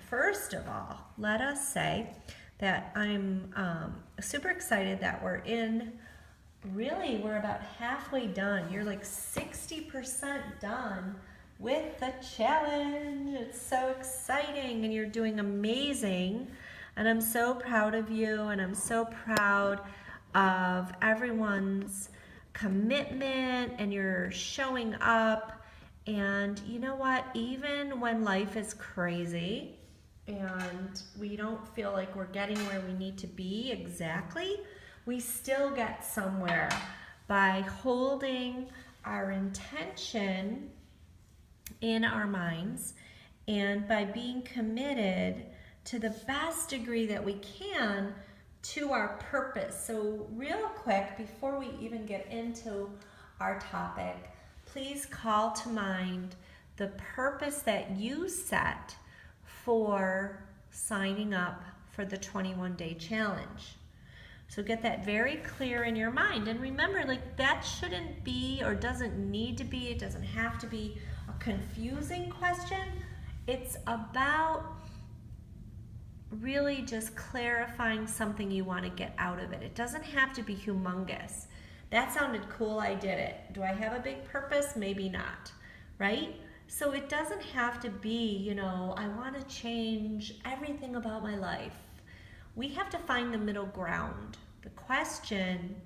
first of all, let us say that I'm super excited that we're about halfway done. You're like 60% done with the challenge. It's so exciting and you're doing amazing. And I'm so proud of you, and I'm so proud of everyone's commitment, and you're showing up. And you know what? Even when life is crazy and we don't feel like we're getting where we need to be exactly, we still get somewhere by holding our intention in our minds and by being committed to the best degree that we can to our purpose. So real quick, before we even get into our topic, please call to mind the purpose that you set for signing up for the 21-day challenge. So get that very clear in your mind. And remember, like, that shouldn't be, or doesn't need to be, it doesn't have to be a confusing question. It's about really just clarifying something you want to get out of it. It doesn't have to be humongous. That sounded cool, I did it. Do I have a big purpose? Maybe not, right? So it doesn't have to be, I want to change everything about my life. We have to find the middle ground. The question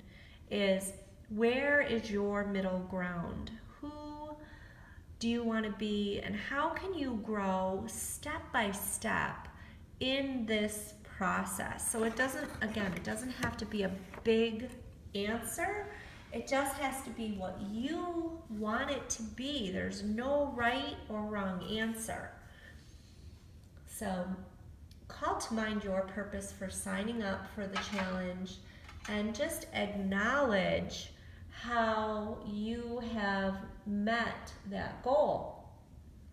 is, where is your middle ground? Who do you want to be, and how can you grow step by step in this process? So it doesn't have to be a big answer. It just has to be what you want it to be. There's no right or wrong answer. So call to mind your purpose for signing up for the challenge, and just acknowledge how you have met that goal.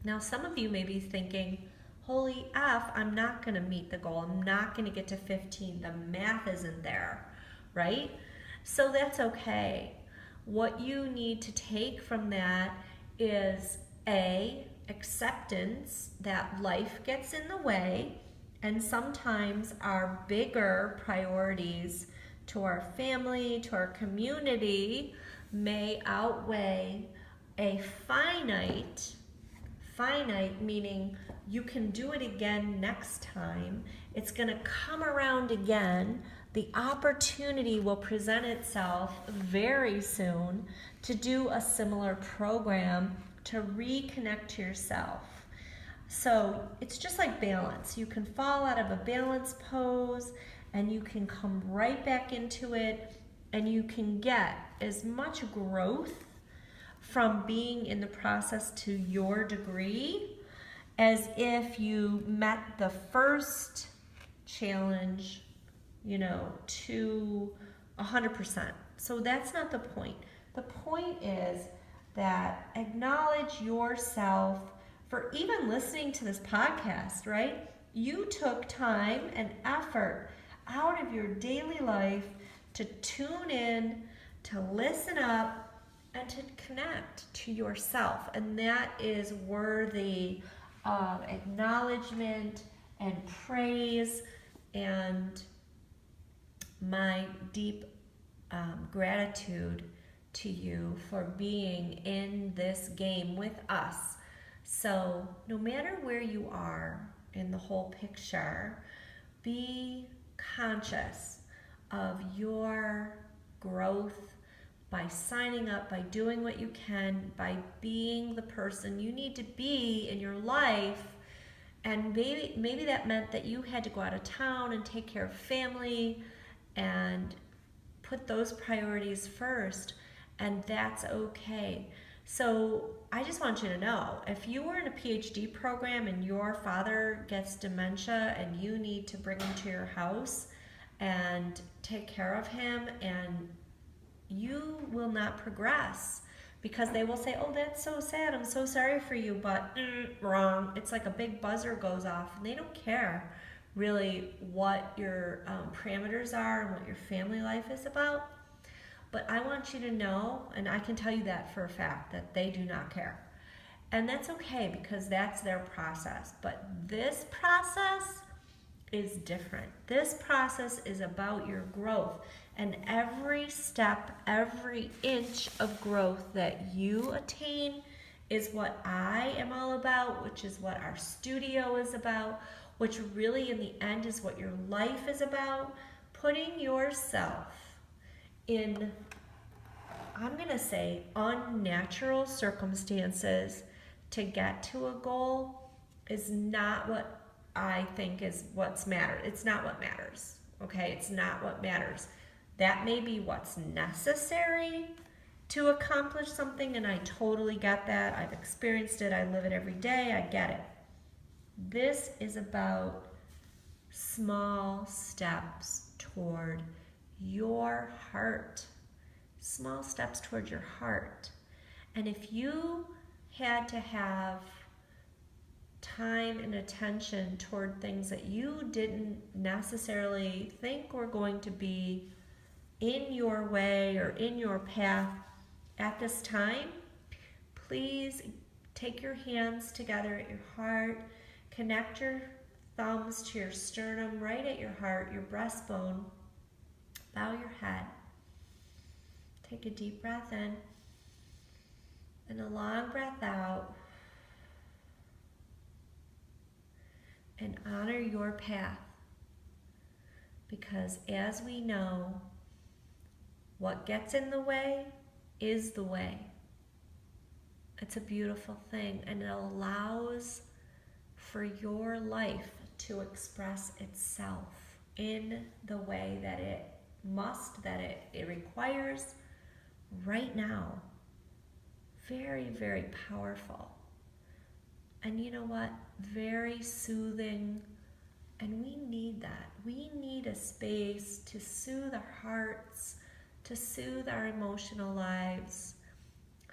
Now, some of you may be thinking, holy F, I'm not going to meet the goal. I'm not going to get to 15. The math isn't there, right? So that's okay. What you need to take from that is acceptance that life gets in the way, and sometimes our bigger priorities to our family, to our community, may outweigh a finite meaning you can do it again next time. It's going to come around again. The opportunity will present itself very soon to do a similar program to reconnect to yourself. So it's just like balance. You can fall out of a balance pose and you can come right back into it, and you can get as much growth from being in the process to your degree as if you met the first challenge, to 100%. So that's not the point. The point is that acknowledge yourself for even listening to this podcast, right? You took time and effort out of your daily life to tune in, to listen up, and to connect to yourself. And that is worthy of acknowledgement and praise, and my deep gratitude to you for being in this game with us. So no matter where you are in the whole picture, be conscious of your growth by signing up, by doing what you can, by being the person you need to be in your life. And maybe that meant that you had to go out of town and take care of family and put those priorities first, and that's okay. So I just want you to know, if you were in a PhD program and your father gets dementia and you need to bring him to your house and take care of him, and you will not progress because they will say, oh, that's so sad, I'm so sorry for you, but wrong. It's like a big buzzer goes off, and they don't care really what your parameters are and what your family life is about. But I want you to know, and I can tell you that for a fact, that they do not care. And that's okay because that's their process. But this process is different. This process is about your growth. And every step, every inch of growth that you attain is what I am all about, which is what our studio is about, which really in the end is what your life is about. Putting yourself in, I'm going to say, unnatural circumstances to get to a goal is not what I think is what's mattered. It's not what matters. Okay? It's not what matters. That may be what's necessary to accomplish something, and I totally get that. I've experienced it. I live it every day. I get it. This is about small steps toward your heart. Small steps toward your heart. And if you had to have time and attention toward things that you didn't necessarily think were going to be in your way or in your path at this time, please take your hands together at your heart, connect your thumbs to your sternum, right at your heart, your breastbone, bow your head, take a deep breath in, and a long breath out, and honor your path, because as we know, what gets in the way is the way. It's a beautiful thing, and it allows for your life to express itself in the way that it must, that it requires right now. Very, very powerful. And you know what? Very soothing. And we need that. We need a space to soothe our hearts, to soothe our emotional lives,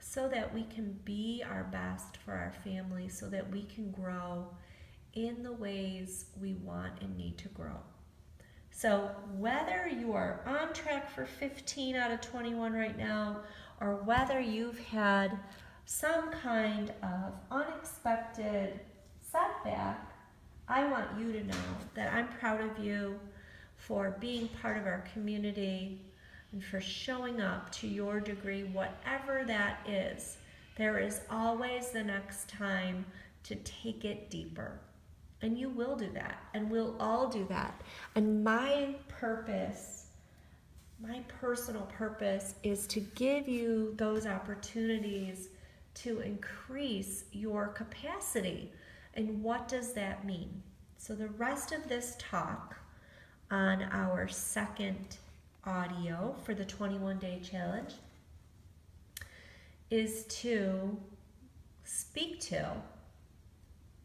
so that we can be our best for our family, so that we can grow in the ways we want and need to grow. So whether you are on track for 15 out of 21 right now, or whether you've had some kind of unexpected setback, I want you to know that I'm proud of you for being part of our community and for showing up to your degree, whatever that is. There is always the next time to take it deeper. And you will do that, and we'll all do that. And my purpose, my personal purpose, is to give you those opportunities to increase your capacity. And what does that mean? So the rest of this talk on our second audio for the 21-day challenge is to speak to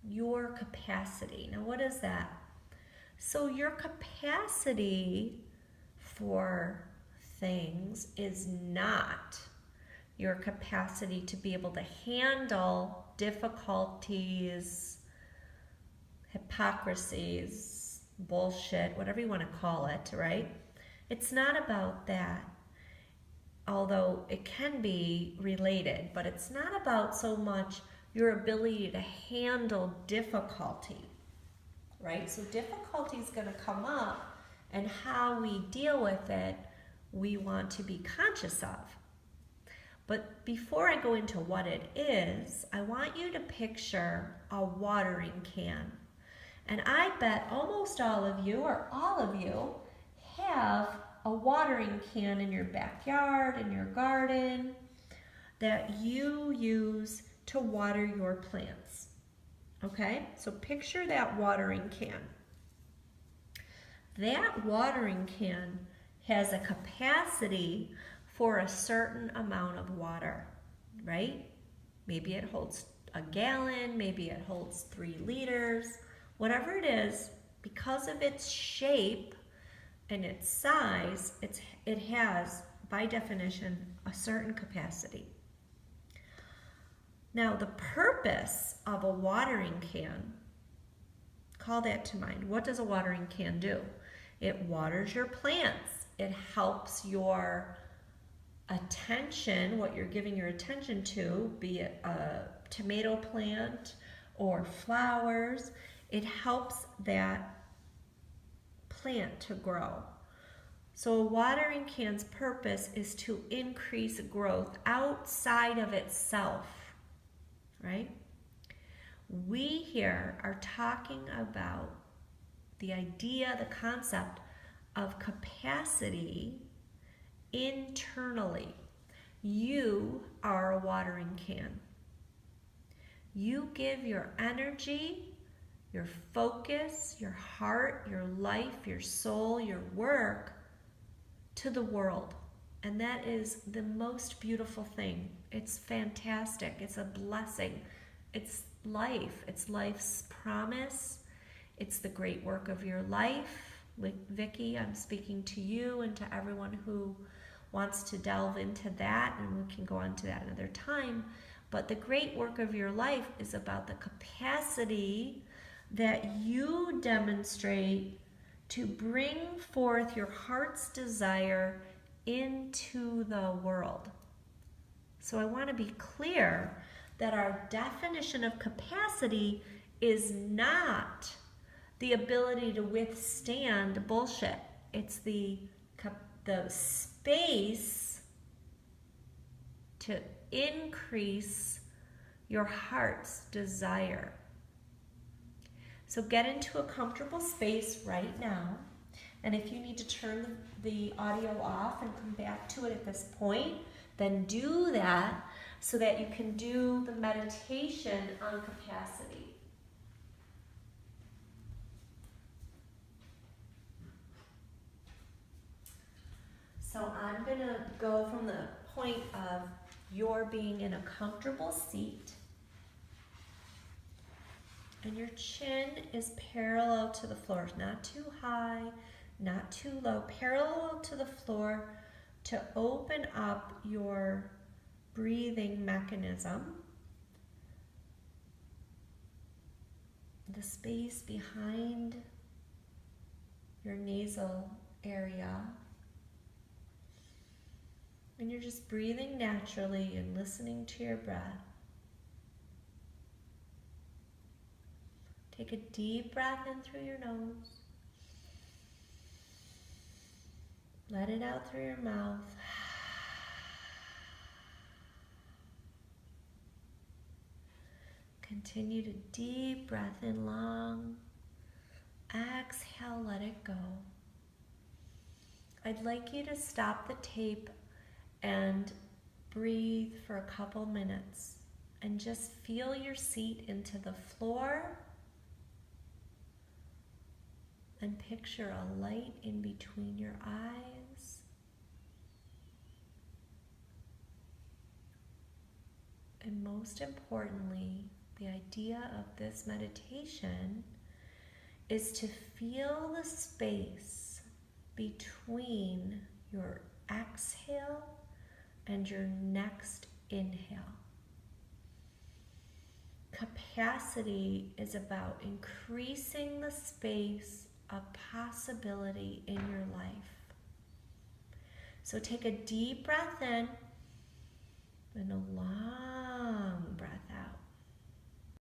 your capacity. Now, what is that? So your capacity for things is not your capacity to be able to handle difficulties, hypocrisies, bullshit, whatever you want to call it, right? It's not about that, although it can be related, but it's not about so much your ability to handle difficulty, right? So difficulty is going to come up, and how we deal with it, we want to be conscious of. But before I go into what it is, I want you to picture a watering can. And I bet almost all of you, or all of you, have a watering can in your backyard, in your garden, that you use to water your plants. Okay? So picture that watering can. That watering can has a capacity for a certain amount of water, right? Maybe it holds a gallon, maybe it holds 3 liters, whatever it is, because of its shape and its size, it has, by definition, a certain capacity. Now, the purpose of a watering can, call that to mind. What does a watering can do? It waters your plants. It helps your attention, what you're giving your attention to, be it a tomato plant or flowers. It helps that plant to grow. So a watering can's purpose is to increase growth outside of itself, right? We here are talking about the idea, the concept of capacity internally. You are a watering can. You give your energy, your focus, your heart, your life, your soul, your work to the world. And that is the most beautiful thing. It's fantastic. It's a blessing. It's life. It's life's promise. It's the great work of your life. Vicki, I'm speaking to you and to everyone who wants to delve into that, and we can go on to that another time. But the great work of your life is about the capacity that you demonstrate to bring forth your heart's desire into the world. So I want to be clear that our definition of capacity is not the ability to withstand bullshit. It's the space to increase your heart's desire. So get into a comfortable space right now. And if you need to turn the audio off and come back to it at this point, then do that so that you can do the meditation on capacity. So I'm going to go from the point of your being in a comfortable seat, and your chin is parallel to the floor, not too high, not too low, parallel to the floor to open up your breathing mechanism. The space behind your nasal area. And you're just breathing naturally and listening to your breath. Take a deep breath in through your nose. Let it out through your mouth. Continue to deep breath in long. Exhale, let it go. I'd like you to stop the tape and breathe for a couple minutes and just feel your seat into the floor and picture a light in between your eyes. And most importantly, the idea of this meditation is to feel the space between your exhale and your next inhale. Capacity is about increasing the space of possibility in your life. So take a deep breath in and a long breath